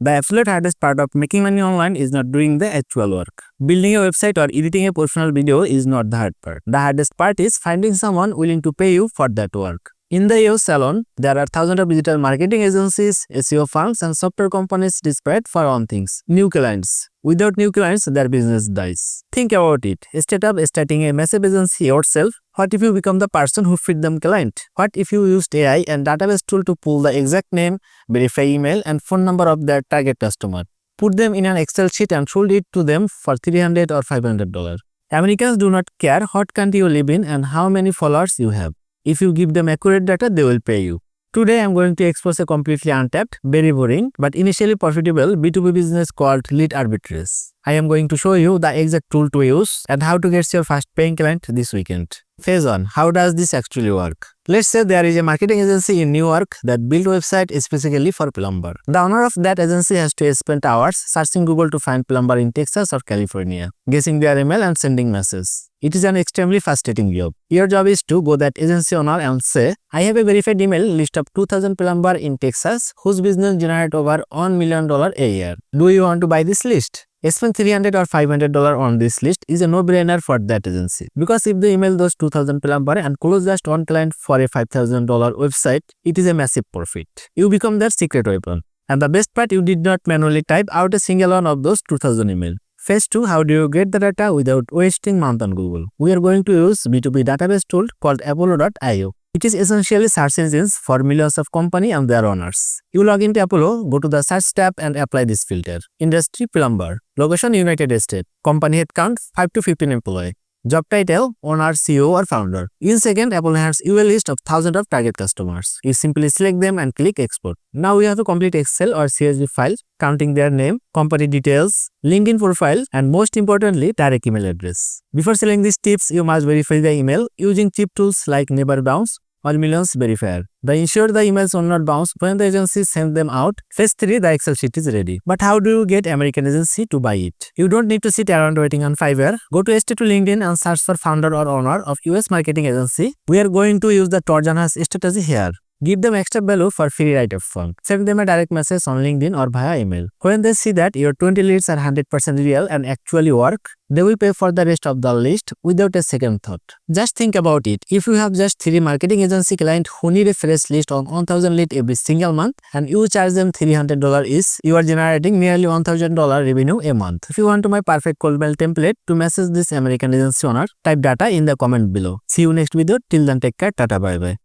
The absolute hardest part of making money online is not doing the actual work. Building a website or editing a professional video is not the hard part. The hardest part is finding someone willing to pay you for that work. In the US alone, there are thousands of digital marketing agencies, SEO firms, and software companies desperate for one thing: new clients. Without new clients, their business dies. Think about it. Instead of starting a massive agency yourself, what if you become the person who feed them client? What if you used AI and database tool to pull the exact name, verify email, and phone number of their target customer? Put them in an Excel sheet and sold it to them for $300 or $500. Americans do not care what country you live in and how many followers you have. If you give them accurate data, they will pay you. Today, I am going to expose a completely untapped, very boring, but initially profitable B2B business called Lead Arbitrage. I am going to show you the exact tool to use and how to get your first paying client this weekend. Phase 1. How does this actually work? Let's say there is a marketing agency in New York that built a website specifically for plumber. The owner of that agency has to spend hours searching Google to find plumber in Texas or California, guessing their email and sending messages. It is an extremely frustrating job. Your job is to go that agency owner and say, I have a verified email list of 2,000 plumber in Texas whose business generate over $1 million a year. Do you want to buy this list? Spend $300 or $500 on this list is a no-brainer for that agency. Because if they email those 2,000 plumber and close just one client for a $5,000 website, it is a massive profit. You become their secret weapon. And the best part, you did not manually type out a single one of those 2,000 email. Phase 2. How do you get the data without wasting month on Google? We are going to use B2B database tool called Apollo.io. It is essentially search engines for millions of companies and their owners. You log into Apollo, go to the search tab and apply this filter. Industry plumber. Location United States. Company headcount 5 to 15 employees. Job title owner, CEO or founder. In second, Apollo hands you a list of thousands of target customers. You simply select them and click export. Now we have a complete Excel or CSV file counting their name, company details, LinkedIn profile, and most importantly, direct email address. Before selling these tips, you must verify the email using cheap tools like Never Bounce or Millions Verifier. They ensure the emails will not bounce when the agency sends them out. Phase 3. The Excel sheet is ready. But how do you get American agency to buy it? You don't need to sit around waiting on Fiverr. Go to LinkedIn and search for founder or owner of US marketing agency. We are going to use the Trojan horse strategy here. Give them extra value for free write-up form. Send them a direct message on LinkedIn or via email. When they see that your 20 leads are 100% real and actually work, they will pay for the rest of the list without a second thought. Just think about it. If you have just 3 marketing agency clients who need a fresh list of 1,000 leads every single month and you charge them $300 each, you are generating nearly $1,000 revenue a month. If you want my perfect cold mail template to message this American agency owner, type data in the comment below. See you next video. Till then, take care. Tata, bye bye.